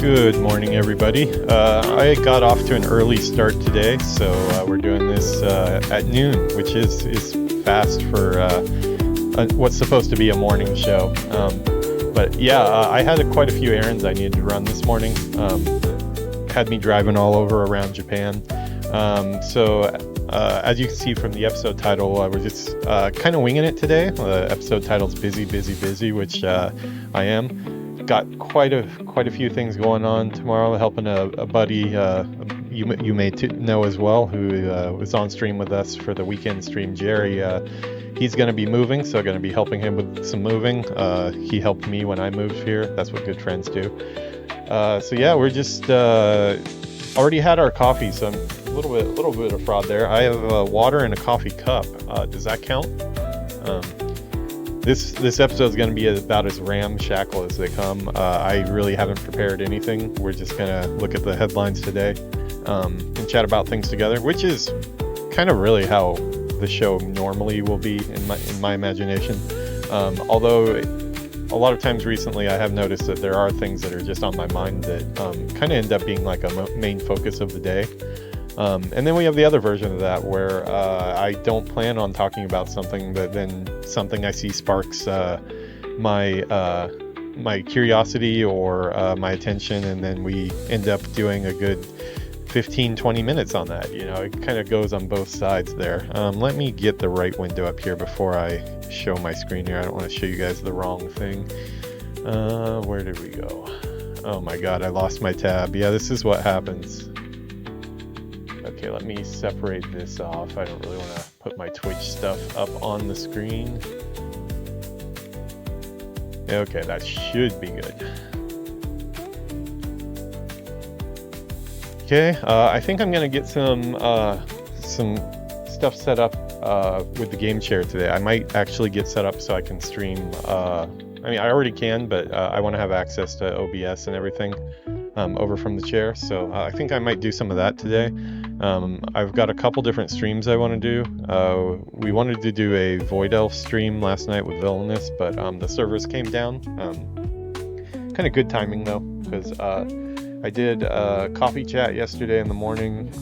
Good morning, everybody. I got off to an early start today, so we're doing this at noon, which is fast for what's supposed to be a morning show. But yeah, I had quite a few errands I needed to run this morning. Had me driving all over around Japan. As you can see from the episode title, we're just kind of winging it today. The episode title's Busy, Busy, Busy, which I am. Got quite a few things going on tomorrow, helping a buddy you may know as well, who was on stream with us for the weekend stream, Jerry. He's going to be moving, so going to be helping him with some moving. He helped me when I moved here. That's what good friends do. So yeah, we're just already had our coffee, so I'm a little bit of fraud there. I have water in a coffee cup. Does that count? This episode is going to be about as ramshackle as they come. I really haven't prepared anything. We're just going to look at the headlines today and chat about things together, which is kind of really how the show normally will be in my imagination. Although a lot of times recently I have noticed that there are things that are just on my mind that kind of end up being like a main focus of the day. And then we have the other version of that where I don't plan on talking about something, but then something I see sparks my curiosity or my attention, and then we end up doing a good 15-20 minutes on that. You know, it kind of goes on both sides there. Let me get the right window up here before I show my screen here. I don't want to show you guys the wrong thing. Where did we go? Oh my god, I lost my tab. Yeah, this is what happens. Okay, let me separate this off. I don't really want to put my Twitch stuff up on the screen. Okay, that should be good. Okay, I think I'm gonna get some stuff set up with the game chair today. I might actually get set up so I can stream. I mean, I already can, but I want to have access to OBS and everything over from the chair. So I think I might do some of that today. I've got a couple different streams I want to do. We wanted to do a Void Elf stream last night with Villainous, but the servers came down. Kind of good timing though, because I did coffee chat yesterday in the morning.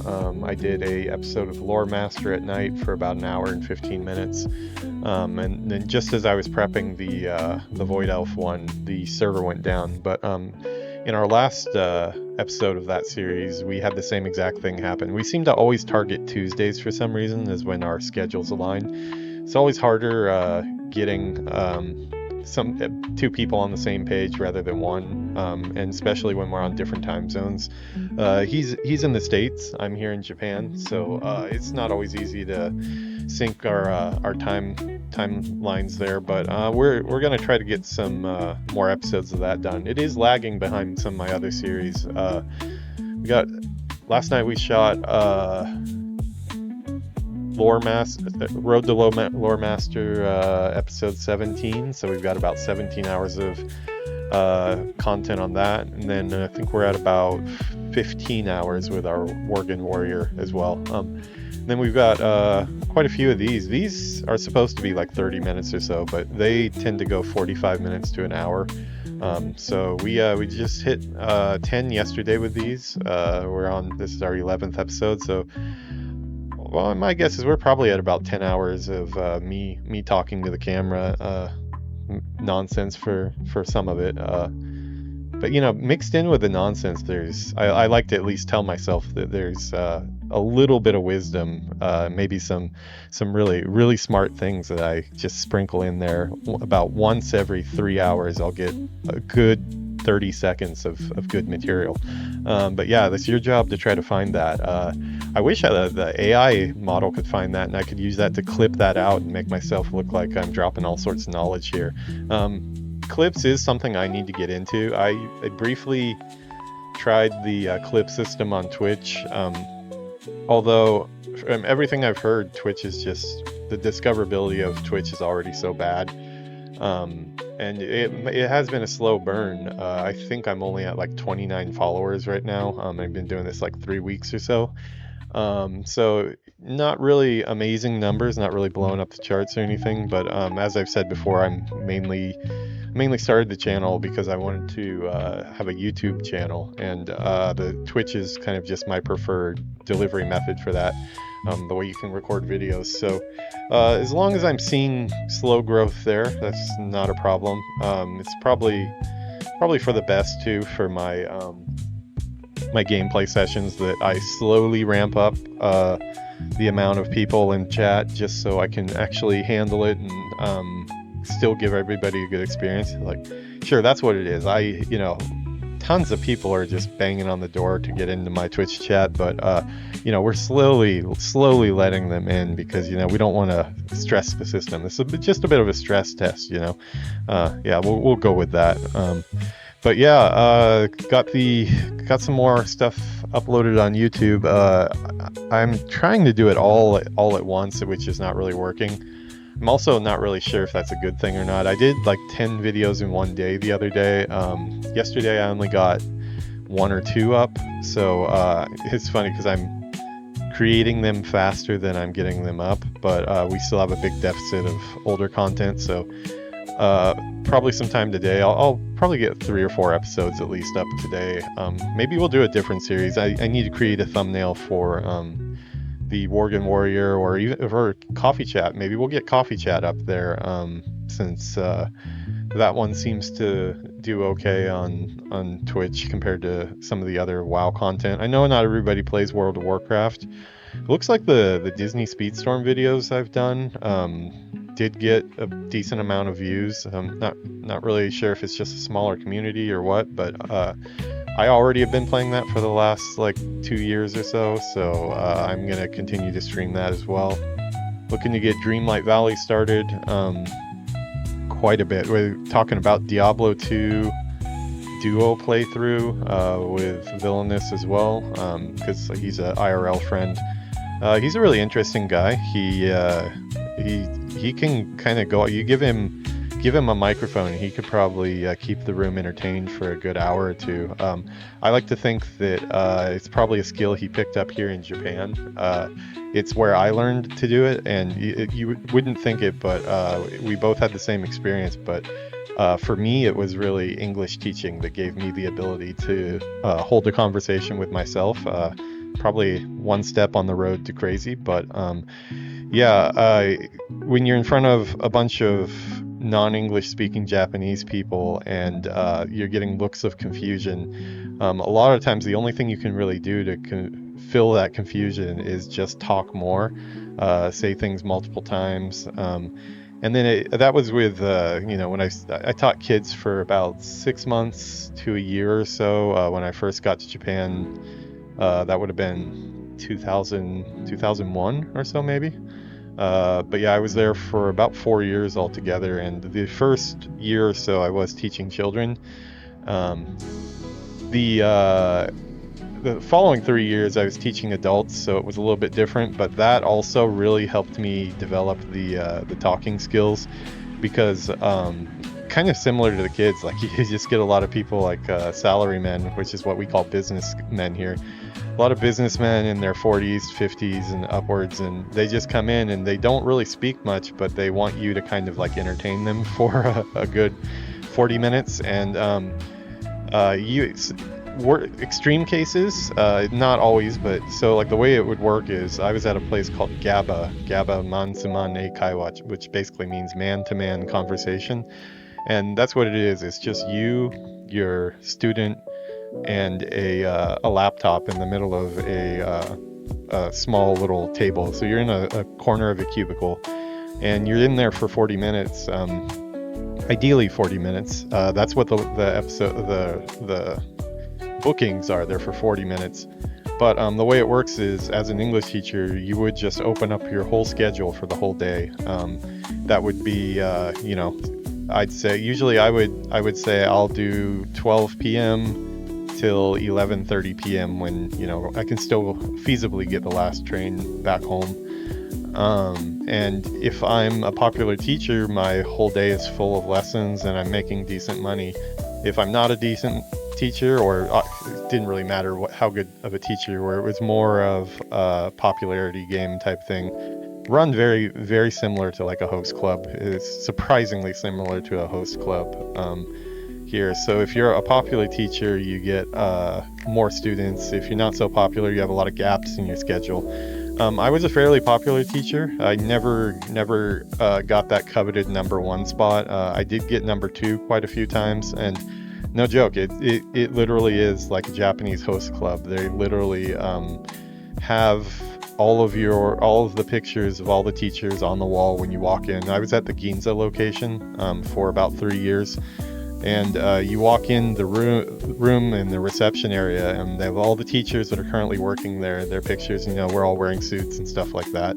I did a episode of Lore Master at night for about an hour and 15 minutes. And then just as I was prepping the Void Elf one, the server went down. But in our last episode of that series, we had the same exact thing happen. We seem to always target Tuesdays for some reason, as when our schedules align. It's always harder getting two people on the same page rather than one, and especially when we're on different time zones. He's in the States, I'm here in Japan, so it's not always easy to sync our timelines there, but we're gonna try to get some more episodes of that done. It is lagging behind some of my other series. Last night we shot Road to Lore Master episode 17, so we've got about 17 hours of content on that, and then I think we're at about 15 hours with our Worgen Warrior as well. Then we've got quite a few of these. These are supposed to be like 30 minutes or so, but they tend to go 45 minutes to an hour. So we just hit 10 yesterday with these. This is our 11th episode, so well, my guess is we're probably at about 10 hours of me talking to the camera, nonsense for some of it. But you know, mixed in with the nonsense, I like to at least tell myself that there's a little bit of wisdom, maybe some really, really smart things that I just sprinkle in there. About once every 3 hours, I'll get a good 30 seconds of good material. But yeah, that's your job to try to find that. I wish the AI model could find that, and I could use that to clip that out and make myself look like I'm dropping all sorts of knowledge here. Clips is something I need to get into. I briefly tried the clip system on Twitch, although from everything I've heard, Twitch is just, the discoverability of Twitch is already so bad, and it has been a slow burn. I think I'm only at like 29 followers right now. I've been doing this like 3 weeks or so. So not really amazing numbers, not really blowing up the charts or anything, but as I've said before, I'm mainly started the channel because I wanted to have a YouTube channel, and the Twitch is kind of just my preferred delivery method for that, the way you can record videos. So as long as I'm seeing slow growth there, that's not a problem. It's probably for the best too for my my gameplay sessions that I slowly ramp up the amount of people in chat just so I can actually handle it and still give everybody a good experience. Like, sure, that's what it is. Tons of people are just banging on the door to get into my Twitch chat, but we're slowly letting them in because we don't want to stress the system. This is just a bit of a stress test, yeah, we'll go with that. But yeah, got some more stuff uploaded on YouTube. I'm trying to do it all at once, which is not really working. I'm also not really sure if that's a good thing or not. I did like 10 videos in one day the other day. Yesterday I only got 1 or 2 up, so it's funny because I'm creating them faster than I'm getting them up, but we still have a big deficit of older content, so probably sometime today I'll probably get 3 or 4 episodes at least up today. Maybe we'll do a different series. I need to create a thumbnail for the Worgen Warrior, or even for Coffee Chat. Maybe we'll get Coffee Chat up there, since that one seems to do okay on Twitch compared to some of the other WoW content. I know not everybody plays World of Warcraft. It looks like the Disney Speedstorm videos I've done did get a decent amount of views. I'm not really sure if it's just a smaller community or what, but I already have been playing that for the last like 2 years or so, I'm gonna continue to stream that as well. Looking to get Dreamlight Valley started quite a bit. We're talking about Diablo 2 duo playthrough with Villainous as well, because he's a IRL friend. He's a really interesting guy. He can kind of go. You give him a microphone, he could probably keep the room entertained for a good hour or 2. I like to think that it's probably a skill he picked up here in Japan. It's where I learned to do it, and you wouldn't think it, but we both had the same experience. But for me, it was really English teaching that gave me the ability to hold a conversation with myself. Probably one step on the road to crazy, but yeah, when you're in front of a bunch of non-English speaking Japanese people and you're getting looks of confusion, a lot of times the only thing you can really do to fill that confusion is just talk more, say things multiple times. And then that was with, when I taught kids for about 6 months to a year or so. When I first got to Japan, that would have been 2001 or so maybe. But yeah, I was there for about 4 years altogether, and the first year or so I was teaching children. The following 3 years I was teaching adults, so it was a little bit different, but that also really helped me develop the talking skills, because kind of similar to the kids, like you just get a lot of people like salarymen, which is what we call businessmen here. A lot of businessmen in their 40s, 50s, and upwards, and they just come in and they don't really speak much, but they want you to kind of like entertain them for a good 40 minutes. And extreme cases, not always, but so like the way it would work is I was at a place called GABA Mansuman E Kaiwa, which basically means man-to-man conversation. And that's what it is. It's just you, your student, and a laptop in the middle of a small little table. So you're in a corner of a cubicle, and you're in there for 40 minutes. Ideally 40 minutes. That's what the bookings are. They're for 40 minutes. But the way it works is, as an English teacher, you would just open up your whole schedule for the whole day. That would be, I'd say usually I would say I'll do 12 p.m. till 11:30 p.m. when I can still feasibly get the last train back home. And if I'm a popular teacher, my whole day is full of lessons and I'm making decent money. if I'm not a decent teacher, or it didn't really matter how good of a teacher you were, it was more of a popularity game type thing. Run very, very similar to like a host club. It's surprisingly similar to a host club here. So if you're a popular teacher, you get more students. If you're not so popular, you have a lot of gaps in your schedule. I was a fairly popular teacher. I never got that coveted number 1 spot. I did get number 2 quite a few times, and no joke, it literally is like a Japanese host club. They literally have all of the pictures of all the teachers on the wall when you walk in. I was at the Ginza location for about 3 years. And you walk in the room in the reception area, and they have all the teachers that are currently working there, their pictures. We're all wearing suits and stuff like that.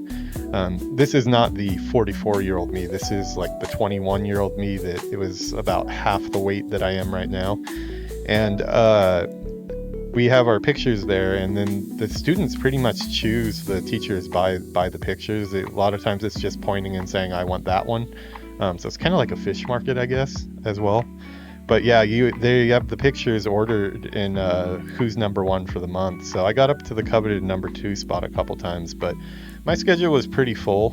This is not the 44-year-old me. This is like the 21-year-old me that it was about half the weight that I am right now. And we have our pictures there, and then the students pretty much choose the teachers by the pictures. A lot of times it's just pointing and saying, I want that one. So it's kind of like a fish market, I guess, as well. But yeah, they have the pictures ordered in who's number 1 for the month. So I got up to the coveted number 2 spot a couple times, but my schedule was pretty full,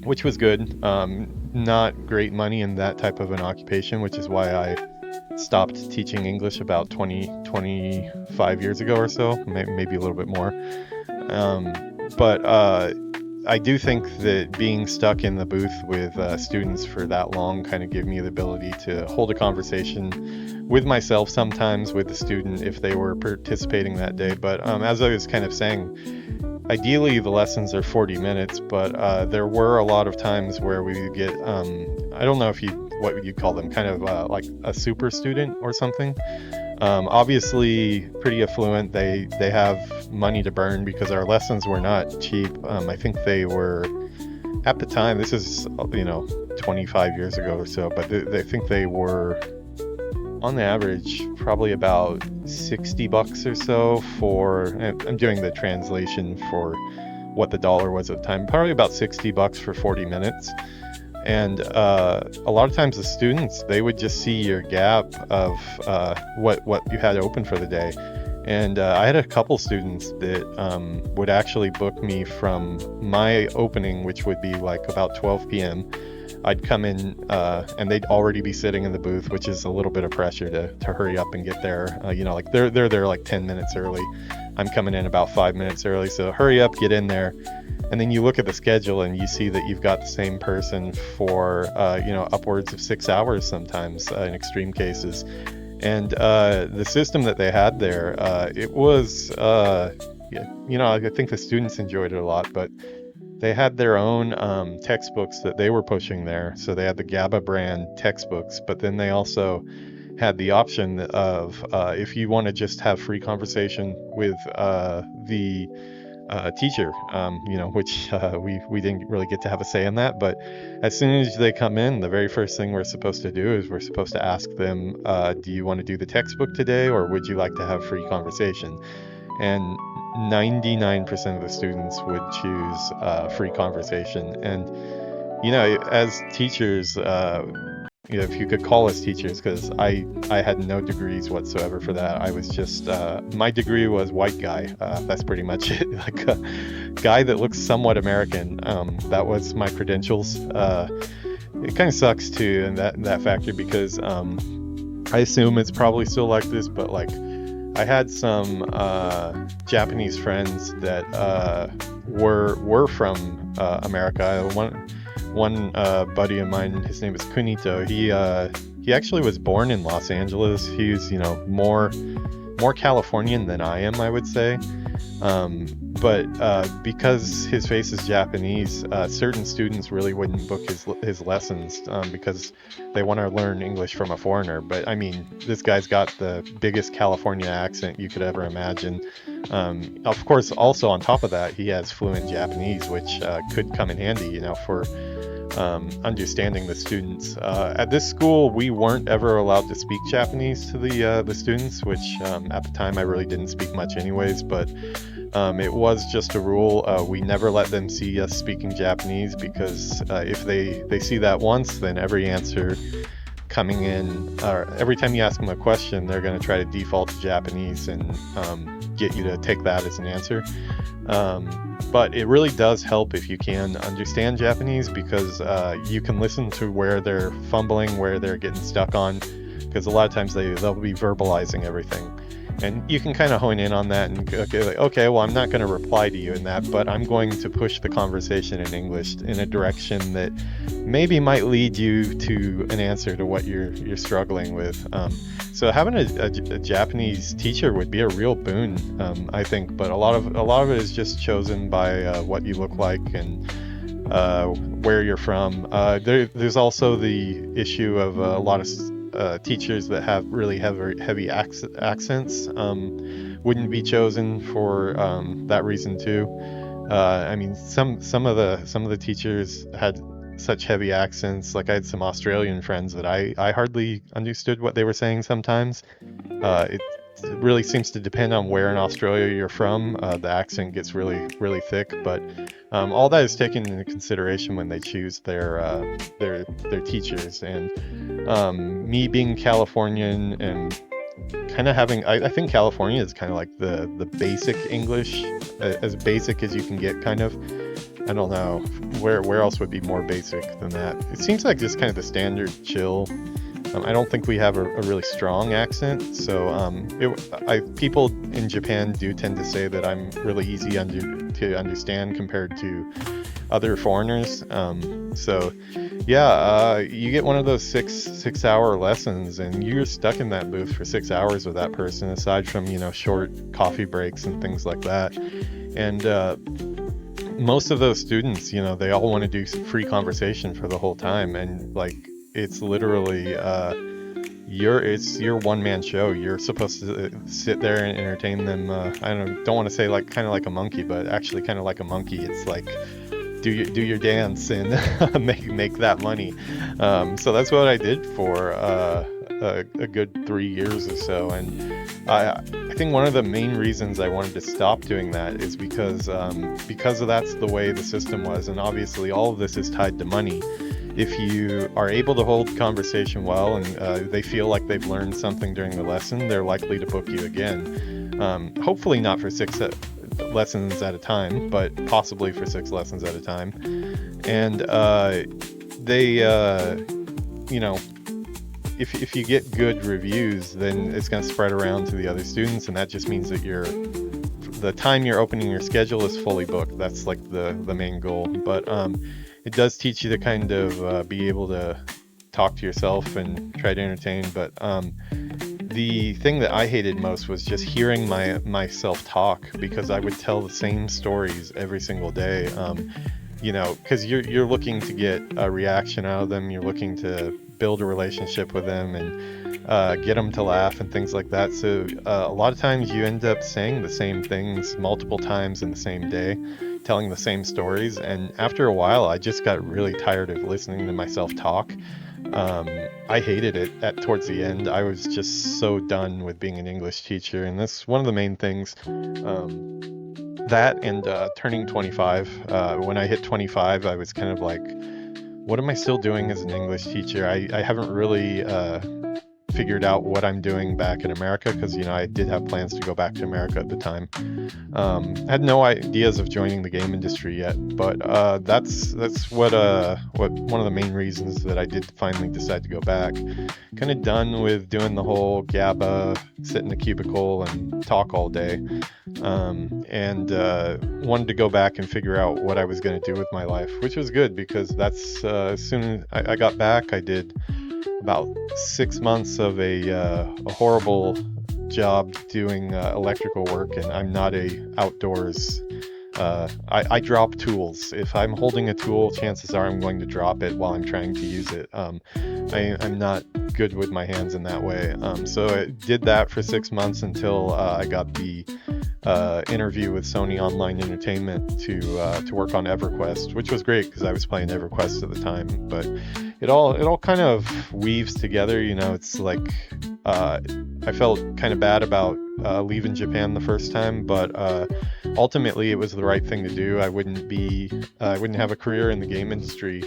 which was good. Not great money in that type of an occupation, which is why I stopped teaching English about 25 years ago or so, maybe a little bit more. But I do think that being stuck in the booth with students for that long kind of gave me the ability to hold a conversation with myself, sometimes with the student if they were participating that day. But as I was kind of saying, ideally the lessons are 40 minutes, but there were a lot of times where we would get, I don't know what would you call them, kind of like a super student or something. Obviously pretty affluent. They have money to burn because our lessons were not cheap. I think they were, at the time, this is 25 years ago or so, but they think they were on the average probably about $60 or so for, I'm doing the translation for what the dollar was at the time, probably about $60 for 40 minutes. And a lot of times the students, they would just see your gap of what you had open for the day. And I had a couple students that would actually book me from my opening, which would be like about 12 p.m. I'd come in and they'd already be sitting in the booth, which is a little bit of pressure to hurry up and get there. Like they're there like 10 minutes early. I'm coming in about 5 minutes early. So hurry up, get in there. And then you look at the schedule and you see that you've got the same person for, upwards of 6 hours sometimes in extreme cases. And the system that they had there, it was, I think the students enjoyed it a lot, but they had their own textbooks that they were pushing there. So they had the GABA brand textbooks, but then they also had the option of if you want to just have free conversation with the teacher, which we didn't really get to have a say in that. But as soon as they come in, the very first thing we're supposed to do is we're supposed to ask them, do you want to do the textbook today, or would you like to have free conversation? And 99% of the students would choose free conversation. And as teachers, if you could call us teachers, because I had no degrees whatsoever for that. I was just, my degree was white guy. That's pretty much it. Like a guy that looks somewhat American. That was my credentials. It kind of sucks too, in that factor, because I assume it's probably still like this, but like I had some Japanese friends that were from America. One buddy of mine, his name is Kunito. He actually was born in Los Angeles. He's more Californian than I am, I would say. But because his face is Japanese, certain students really wouldn't book his lessons because they want to learn English from a foreigner. But I mean, this guy's got the biggest California accent you could ever imagine. Of course, also on top of that, he has fluent Japanese, which could come in handy, for understanding the students. At this school, we weren't ever allowed to speak Japanese to the students, which at the time I really didn't speak much anyways, but it was just a rule. We never let them see us speaking Japanese, because if they see that once, then every answer coming in, or every time you ask them a question, they're going to try to default to Japanese and get you to take that as an answer. But it really does help if you can understand Japanese, because you can listen to where they're fumbling, where they're getting stuck on, because a lot of times they'll be verbalizing everything. And you can kind of hone in on that and go, okay, well, I'm not going to reply to you in that, but I'm going to push the conversation in English in a direction that maybe might lead you to an answer to what you're struggling with. So having a Japanese teacher would be a real boon, I think. But a lot of it is just chosen by what you look like and where you're from. There's also the issue of a lot of teachers that have really heavy accents wouldn't be chosen for that reason too. I mean, some of the teachers had such heavy accents. Like I had some Australian friends that I hardly understood what they were saying sometimes. It really seems to depend on where in Australia you're from. The accent gets really thick, but all that is taken into consideration when they choose their teachers. And me being Californian and kind of having, I think California is kind of like the basic English, as basic as you can get, kind of. I don't know where else would be more basic than that. It seems like just kind of the standard chill. I don't think we have a really strong accent, so people in Japan do tend to say that I'm really easy to understand compared to other foreigners. So yeah, you get one of those six-hour lessons, and you're stuck in that booth for 6 hours with that person, aside from short coffee breaks and things like that. And most of those students, they all want to do free conversation for the whole time, and like it's literally it's your one-man show. You're supposed to sit there and entertain them. I don't want to say like kind of like a monkey, but actually kind of like a monkey. It's like do your dance and make that money. So that's what I did for a good 3 years or so, and I think one of the main reasons I wanted to stop doing that is because that's the way the system was, and obviously all of this is tied to money. If you are able to hold conversation well and they feel like they've learned something during the lesson, they're likely to book you again. Hopefully not for 6 lessons at a time, but possibly for 6 lessons at a time. And if you get good reviews, then it's going to spread around to the other students, and that just means that the time you're opening your schedule is fully booked. That's like the main goal. But it does teach you to kind of be able to talk to yourself and try to entertain. But the thing that I hated most was just hearing myself talk, because I would tell the same stories every single day. Because you're looking to get a reaction out of them. You're looking to build a relationship with them and get them to laugh and things like that. So a lot of times you end up saying the same things multiple times in the same day, telling the same stories, and after a while I just got really tired of listening to myself talk. I hated it towards the end. I was just so done with being an English teacher, and that's one of the main things. That and turning 25. When I hit 25, I was kind of like, what am I still doing as an English teacher? I haven't really figured out what I'm doing back in America, because I did have plans to go back to America at the time. I had no ideas of joining the game industry yet, but that's what one of the main reasons that I did finally decide to go back. Kind of done with doing the whole GABA, sit in a cubicle and talk all day, and wanted to go back and figure out what I was going to do with my life, which was good, because that's as soon as I got back, I did about 6 months of a horrible job doing electrical work, and I'm not a outdoors. I drop tools. If I'm holding a tool, chances are I'm going to drop it while I'm trying to use it. I'm not good with my hands in that way. So I did that for 6 months until I got the interview with Sony Online Entertainment to work on EverQuest, which was great because I was playing EverQuest at the time. But it all kind of weaves together. It's like I felt kind of bad about leaving Japan the first time, but ultimately it was the right thing to do. I wouldn't have a career in the game industry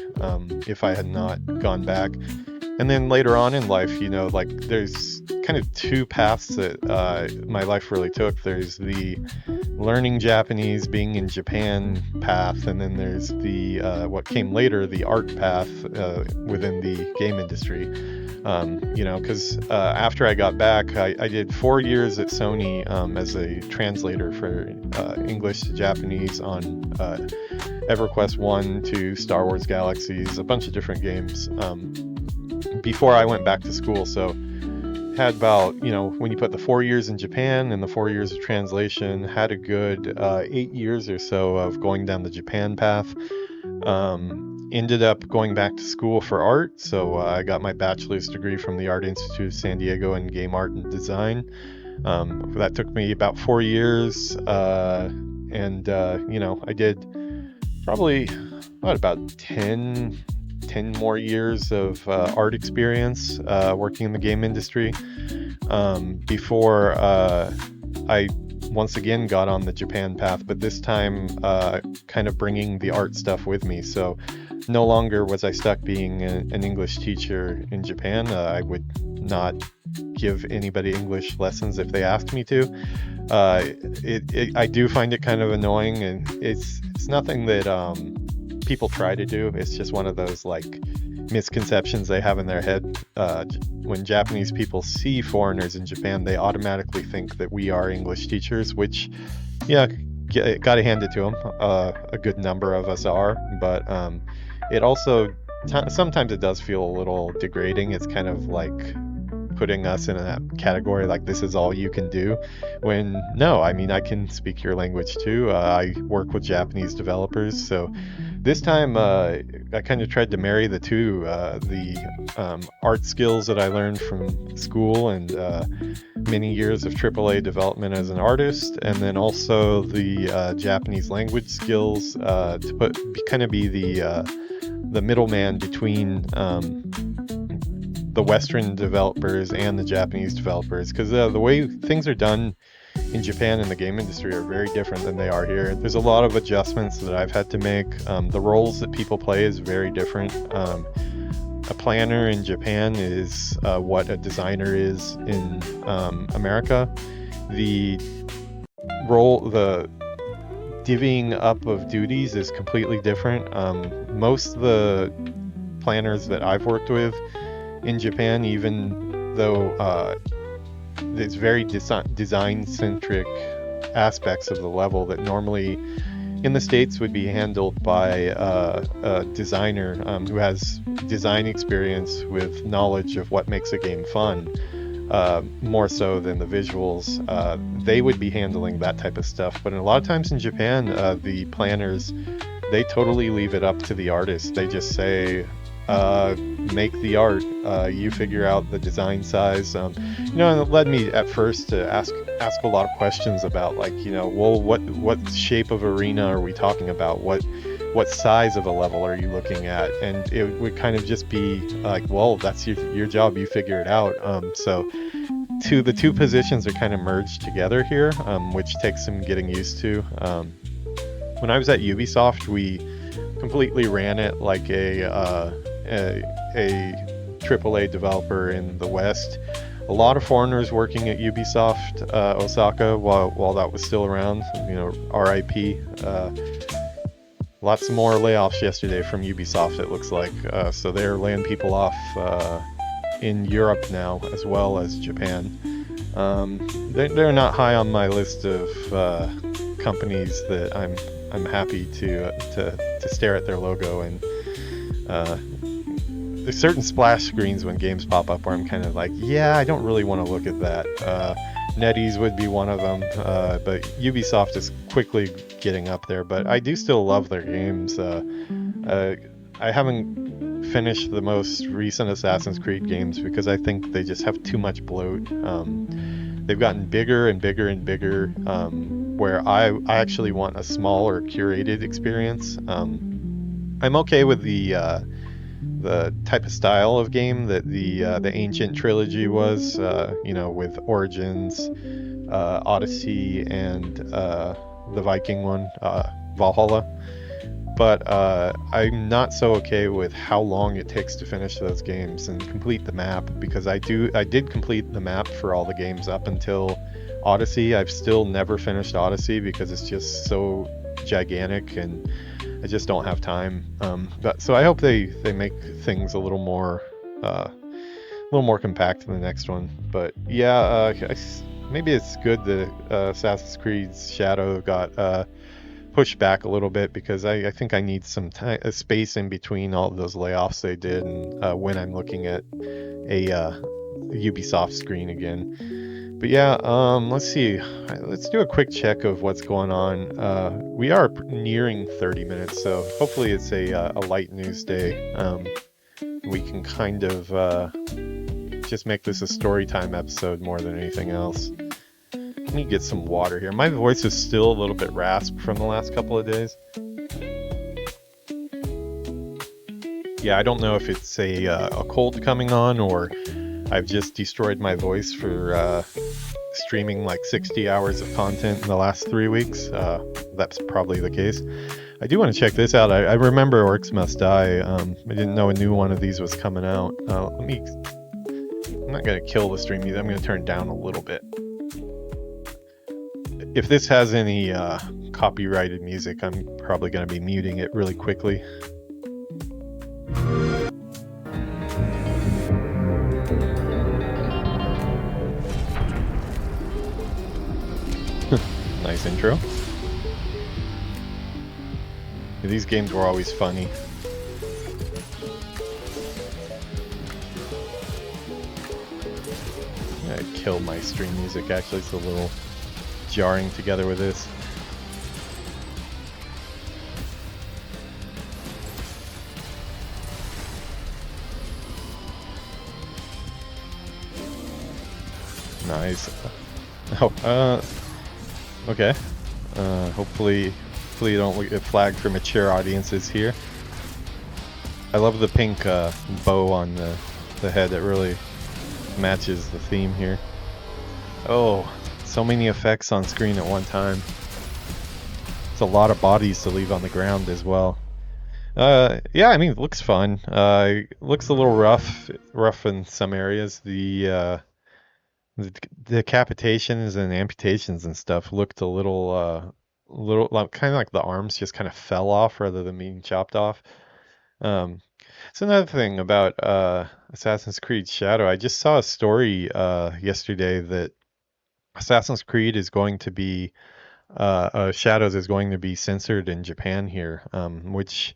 if I had not gone back. And then later on in life, like there's kind of two paths that my life really took. There's the learning Japanese, being in Japan path, and then there's the what came later, the art path within the game industry. Because after I got back, I did 4 years at Sony as a translator for English to Japanese on EverQuest 1 to Star Wars Galaxies, a bunch of different games. Before I went back to school, so had about, when you put the 4 years in Japan and the 4 years of translation, had a good 8 years or so of going down the Japan path. Ended up going back to school for art, so I got my bachelor's degree from the Art Institute of San Diego in game art and design. That took me about 4 years, and I did probably about 10 more years of art experience working in the game industry before I once again got on the Japan path, but this time kind of bringing the art stuff with me. So no longer was I stuck being an English teacher in Japan. I would not give anybody English lessons if they asked me to. I do find it kind of annoying, and it's nothing that people try to do. It's just one of those like misconceptions they have in their head. When Japanese people see foreigners in Japan, they automatically think that we are English teachers, which, yeah, gotta hand it to them. A good number of us are, but it also sometimes it does feel a little degrading. It's kind of like putting us in a category like this is all you can do, when no, I mean, I can speak your language too. I work with Japanese developers, so this time I kind of tried to marry the two, the art skills that I learned from school and many years of AAA development as an artist, and then also the Japanese language skills to be the middleman between the Western developers and the Japanese developers, because the way things are done in Japan in the game industry are very different than they are here. There's a lot of adjustments that I've had to make. The roles that people play is very different. A planner in Japan is what a designer is in America. The divvying up of duties is completely different. Most of the planners that I've worked with in Japan, even though it's very design-centric aspects of the level that normally in the States would be handled by a designer who has design experience with knowledge of what makes a game fun, more so than the visuals. They would be handling that type of stuff. But a lot of times in Japan, the planners, they totally leave it up to the artists. They just say, make the art, you figure out the design size. And it led me at first to ask a lot of questions about, like, well, what shape of arena are we talking about? What size of a level are you looking at? And it would kind of just be like, well, that's your job, you figure it out. So the two positions are kind of merged together here, which takes some getting used to. When I was at Ubisoft, we completely ran it like a AAA developer in the West. A lot of foreigners working at Ubisoft Osaka while that was still around. RIP. Lots more layoffs yesterday from Ubisoft, it looks like. So they're laying people off in Europe now, as well as Japan. They're not high on my list of companies that I'm happy to stare at their logo, and there's certain splash screens when games pop up where I'm kind of like, yeah, I don't really want to look at that. NetEase would be one of them, but Ubisoft is quickly getting up there, but I do still love their games. I haven't finished the most recent Assassin's Creed games because I think they just have too much bloat. They've gotten bigger and bigger and bigger, where I actually want a smaller curated experience. I'm okay with the type of style of game that the Ancient trilogy was, with Origins, Odyssey, and the Viking one, Valhalla. but I'm not so okay with how long it takes to finish those games and complete the map, because I did complete the map for all the games up until Odyssey. I've still never finished Odyssey because it's just so gigantic and I just don't have time. But so I hope they make things a little more compact in the next one. But yeah, maybe it's good that Assassin's Creed Shadow got pushed back a little bit, because I think I need some time, a space in between all of those layoffs they did, and when I'm looking at a Ubisoft screen again. But yeah, let's see. Let's do a quick check of what's going on. We are nearing 30 minutes, so hopefully it's a light news day. We can kind of just make this a story time episode more than anything else. Let me get some water here. My voice is still a little bit rasped from the last couple of days. Yeah, I don't know if it's a cold coming on, or I've just destroyed my voice for streaming like 60 hours of content in the last 3 weeks. That's probably the case. I do want to check this out. I remember Orcs Must Die. I didn't know a new one of these was coming out. I'm not going to kill the stream either. I'm going to turn it down a little bit. If this has any copyrighted music, I'm probably going to be muting it really quickly. Nice intro. These games were always funny. I killed my stream music. Actually, it's a little jarring together with this. Nice. Oh, okay. Hopefully you don't get flagged for mature audiences here. I love the pink bow on the head. It really matches the theme here. Oh, so many effects on screen at one time. It's a lot of bodies to leave on the ground as well. Yeah, I mean, it looks fun. It looks a little rough in some areas. The decapitations and amputations and stuff looked a little like, kind of like the arms just kind of fell off rather than being chopped off. It's another thing about Assassin's Creed Shadow. I just saw a story yesterday that Assassin's Creed is going to be Shadows is going to be censored in Japan here, which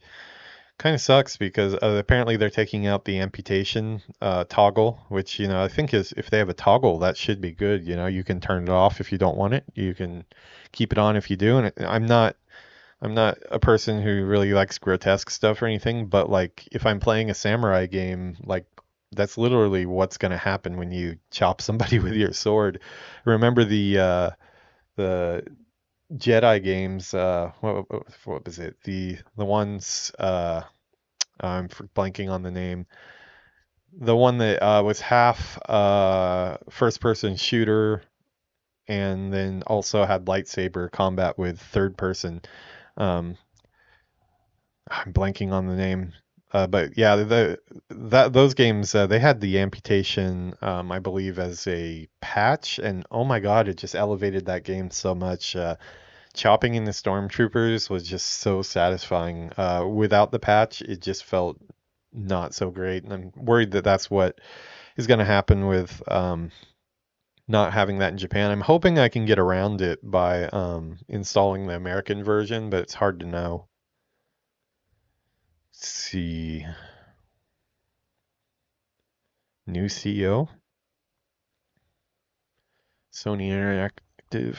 kind of sucks, because apparently they're taking out the amputation toggle, which, I think is, if they have a toggle, that should be good. You can turn it off if you don't want it. You can keep it on if you do. And I'm not a person who really likes grotesque stuff or anything, but like if I'm playing a samurai game, like that's literally what's going to happen when you chop somebody with your sword. Remember the Jedi games, what was it? The ones I'm blanking on the name. The one that was half first person shooter and then also had lightsaber combat with third person. Um, I'm blanking on the name. But yeah, those games, they had the amputation, I believe, as a patch, and oh my god, it just elevated that game so much. Chopping in the stormtroopers was just so satisfying. Without the patch, it just felt not so great, and I'm worried that that's what is going to happen with not having that in Japan. I'm hoping I can get around it by installing the American version, but it's hard to know. Let's see. New CEO? Sony Interactive.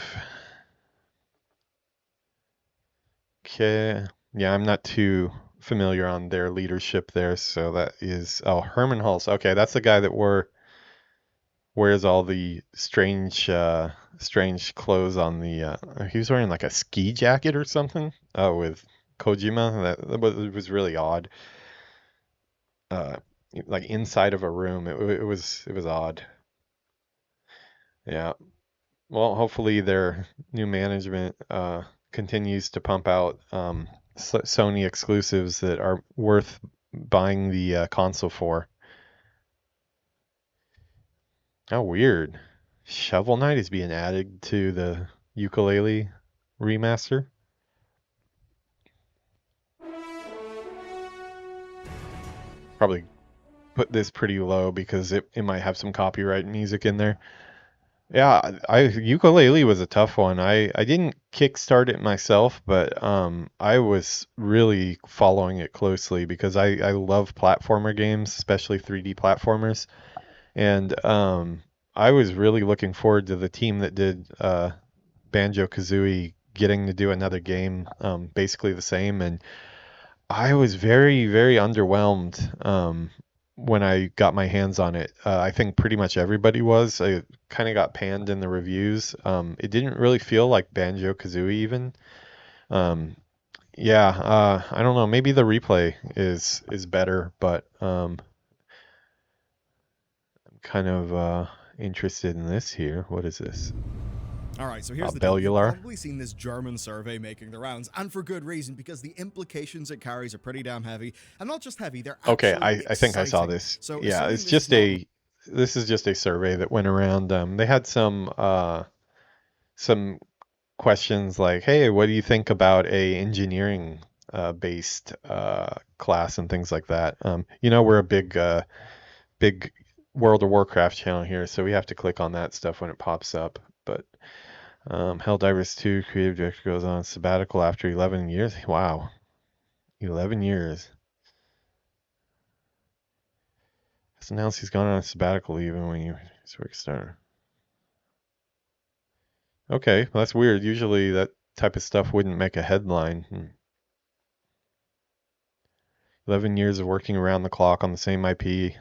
Okay. Yeah, I'm not too familiar on their leadership there, so that is... Oh, Herman Hulse. Okay, that's the guy that wears all the strange clothes on the... he was wearing like a ski jacket or something. Oh, with Kojima. That was really odd. Uh, like inside of a room. It was odd. Yeah. Well, hopefully their new management continues to pump out Sony exclusives that are worth buying the console for. How weird. Shovel Knight is being added to the ukulele remaster. Probably put this pretty low because it might have some copyright music in there. Yeah, I ukulele was a tough one. I didn't kickstart it myself, but I was really following it closely because I love platformer games, especially 3D platformers. And I was really looking forward to the team that did Banjo-Kazooie getting to do another game, basically the same. And I was very, very underwhelmed when I got my hands on it. I think pretty much everybody was. I kind of got panned in the reviews. It didn't really feel like Banjo-Kazooie even. Um, yeah, I don't know. Maybe the replay is better, but I'm kind of interested in this here. What is this? All right, so here's the deal. You've Bellular. probably seen this German survey making the rounds, and for good reason, because the implications it carries are pretty damn heavy. And not just heavy, they're Okay, actually I think I saw exciting. this. So, Yeah, assuming it's this is just not this is just a survey that went around. They had some questions like, "Hey, what do you think about a engineering based class and things like that?" We're a big World of Warcraft channel here, so we have to click on that stuff when it pops up. But Helldivers 2 creative director goes on sabbatical after 11 years. Wow, 11 years. It's announced he's gone on a sabbatical even when his work started. Okay, well, that's weird. Usually that type of stuff wouldn't make a headline. 11 years of working around the clock on the same IP.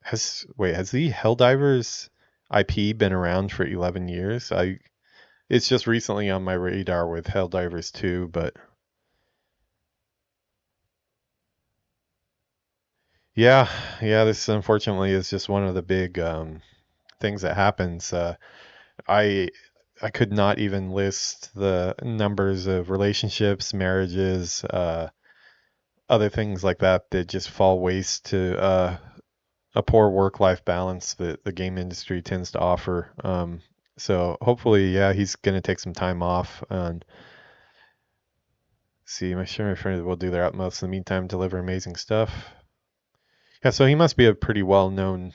Has the Helldivers IP been around for 11 years? It's just recently on my radar with Helldivers 2, but yeah, yeah, this unfortunately is just one of the big things that happens. I I could not even list the numbers of relationships, marriages, other things like that that just fall waste to a poor work-life balance that the game industry tends to offer. So hopefully, yeah, he's gonna take some time off and see. I'm sure my friends will do their utmost in the meantime, deliver amazing stuff. Yeah, so he must be a pretty well-known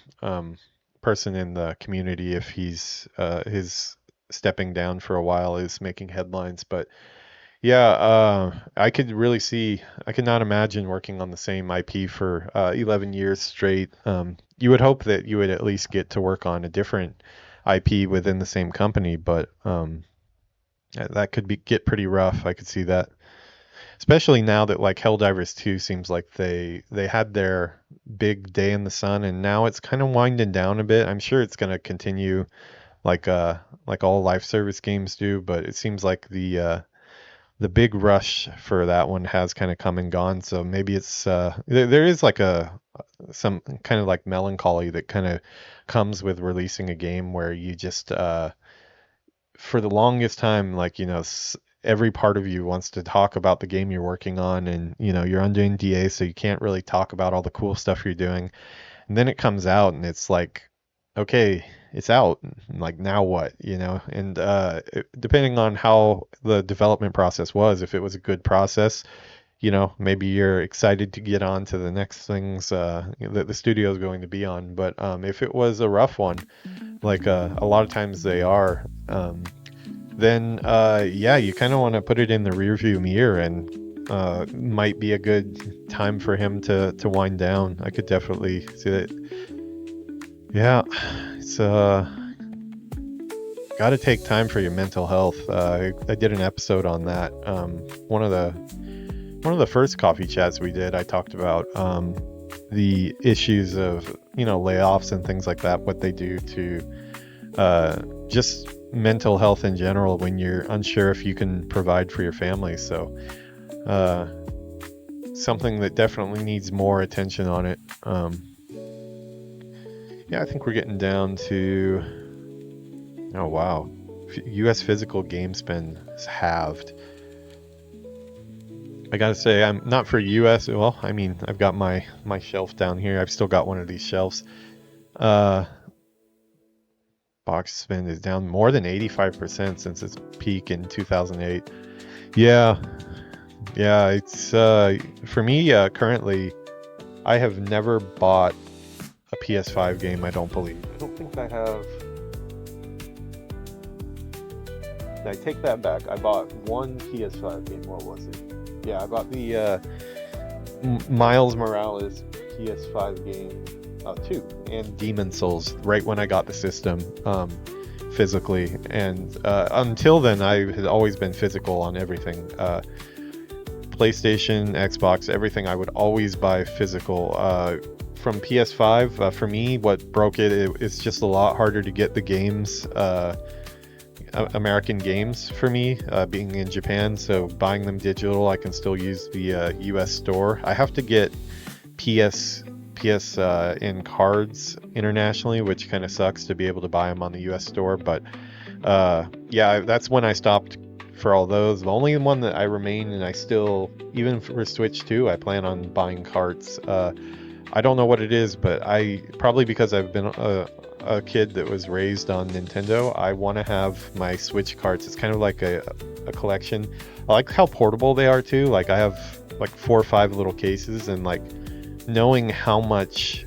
person in the community if he's his stepping down for a while is making headlines. But yeah, I could really see. I could not imagine working on the same IP for 11 years straight. You would hope that you would at least get to work on a different IP within the same company, but that could get pretty rough. I could see that, especially now that like Helldivers 2 seems like they had their big day in the sun, and now it's kind of winding down a bit. I'm sure it's going to continue like all live service games do, but it seems like the big rush for that one has kind of come and gone. So maybe it's there is like a some kind of like melancholy that kind of comes with releasing a game where you just for the longest time, like every part of you wants to talk about the game you're working on, and you're under NDA, so you can't really talk about all the cool stuff you're doing. And then it comes out, and it's like, okay, it's out. Like now what, And depending on how the development process was, if it was a good process, maybe you're excited to get on to the next things that the studio is going to be on. But if it was a rough one, like a lot of times they are, then yeah, you kind of want to put it in the rearview mirror and might be a good time for him to wind down. I could definitely see that. Yeah, it's got to take time for your mental health. I did an episode on that. One of the first coffee chats we did, I talked about the issues of layoffs and things like that, what they do to just mental health in general when you're unsure if you can provide for your family. So uh, something that definitely needs more attention on it. Yeah, I think we're getting down to, oh wow, U.S. physical game spend is halved. I gotta say, I'm not for US. Well, I mean, I've got my shelf down here. I've still got one of these shelves. Uh, Box spend is down more than 85% since its peak in 2008. Yeah, yeah. It's for me currently. I have never bought a PS5 game. I don't believe. I don't think I have. I take that back. I bought one PS5 game. What was it? Yeah, I bought the Miles Morales PS5 game, 2, and Demon Souls right when I got the system, physically. And until then, I had always been physical on everything. PlayStation, Xbox, everything. I would always buy physical. From PS5, for me, what broke it's just a lot harder to get the games. American games for me, being in Japan, so buying them digital, I can still use the US store. I have to get PS in cards internationally, which kind of sucks to be able to buy them on the US store. But yeah, that's when I stopped for all those. The only one that I remain, and I still, even for Switch 2, I plan on buying carts. I don't know what it is, but I probably because I've been a kid that was raised on Nintendo, I want to have my Switch carts. It's kind of like a collection. I like how portable they are too. Like I have like 4 or 5 little cases, and like knowing how much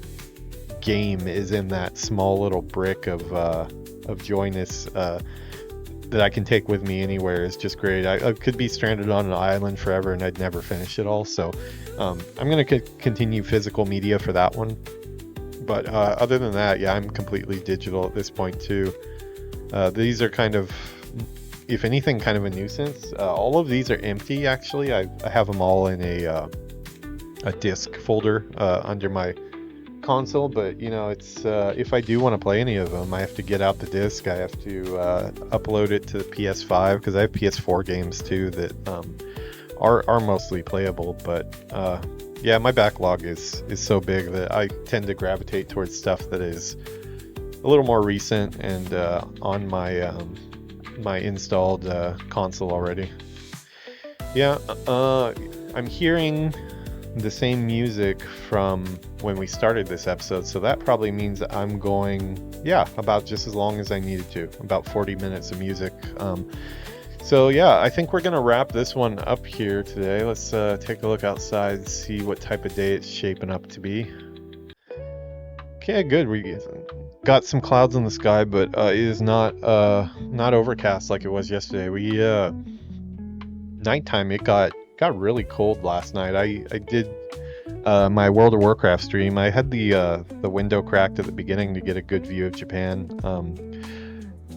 game is in that small little brick of joyness that I can take with me anywhere is just great. I could be stranded on an island forever and I'd never finish it all. So I'm going to continue physical media for that one. But other than that, yeah, I'm completely digital at this point too. These are kind of, if anything, kind of a nuisance. All of these are empty, actually. I have them all in a disk folder under my console, but you know, it's if I do want to play any of them, I have to get out the disc. I have to upload it to the PS5 because I have PS4 games too that are mostly playable. But yeah, my backlog is so big that I tend to gravitate towards stuff that is a little more recent and on my my installed console already. Yeah, I'm hearing the same music from when we started this episode, so that probably means that I'm going, yeah, about just as long as I needed to, about 40 minutes of music. So yeah, I think we're gonna wrap this one up here today. Let's take a look outside and see what type of day it's shaping up to be. Okay, good. We got some clouds in the sky, but it is not overcast like it was yesterday. We nighttime, it got really cold last night. I did my World of Warcraft stream. I had the window cracked at the beginning to get a good view of Japan.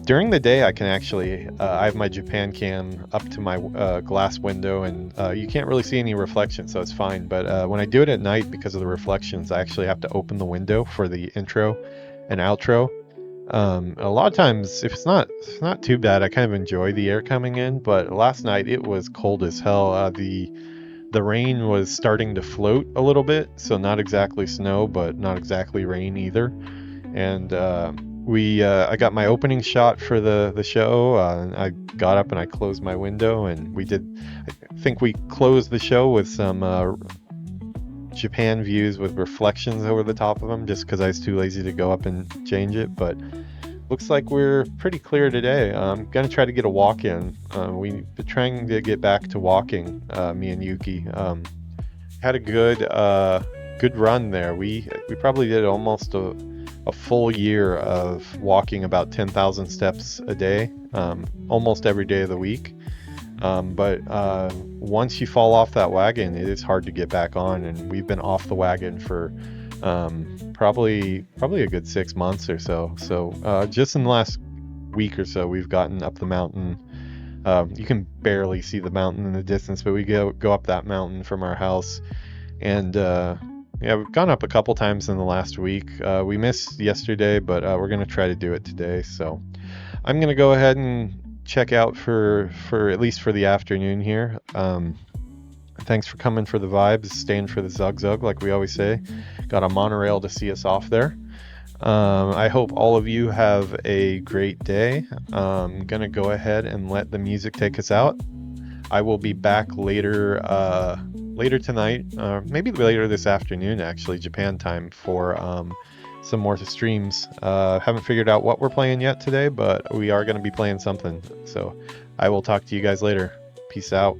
During the day, I can actually I have my Japan cam up to my glass window, and you can't really see any reflection, so it's fine. But when I do it at night, because of the reflections, I actually have to open the window for the intro and outro. A lot of times, if it's not too bad, I kind of enjoy the air coming in. But last night it was cold as hell. The rain was starting to float a little bit, so not exactly snow, but not exactly rain either. And I got my opening shot for the show. I got up and I closed my window, and I think we closed the show with some Japan views with reflections over the top of them, just because I was too lazy to go up and change it. But looks like we're pretty clear today. I'm gonna try to get a walk in. We've been trying to get back to walking, me and Yuki. Had a good run there. We probably did almost a full year of walking about 10,000 steps a day, almost every day of the week. But once you fall off that wagon, it is hard to get back on, and we've been off the wagon for probably a good 6 months or so. So just in the last week or so, we've gotten up the mountain. You can barely see the mountain in the distance, but we go up that mountain from our house, and yeah, we've gone up a couple times in the last week. We missed yesterday, but we're gonna try to do it today. So I'm gonna go ahead and check out for at least for the afternoon here. Thanks for coming for the vibes, staying for the zug zug, like we always say. Got a monorail to see us off there. I hope all of you have a great day. I'm gonna go ahead and let the music take us out. I will be back later later tonight, maybe later this afternoon actually, Japan time, for some more streams. Haven't figured out what we're playing yet today, but we are going to be playing something. So I will talk to you guys later. Peace out.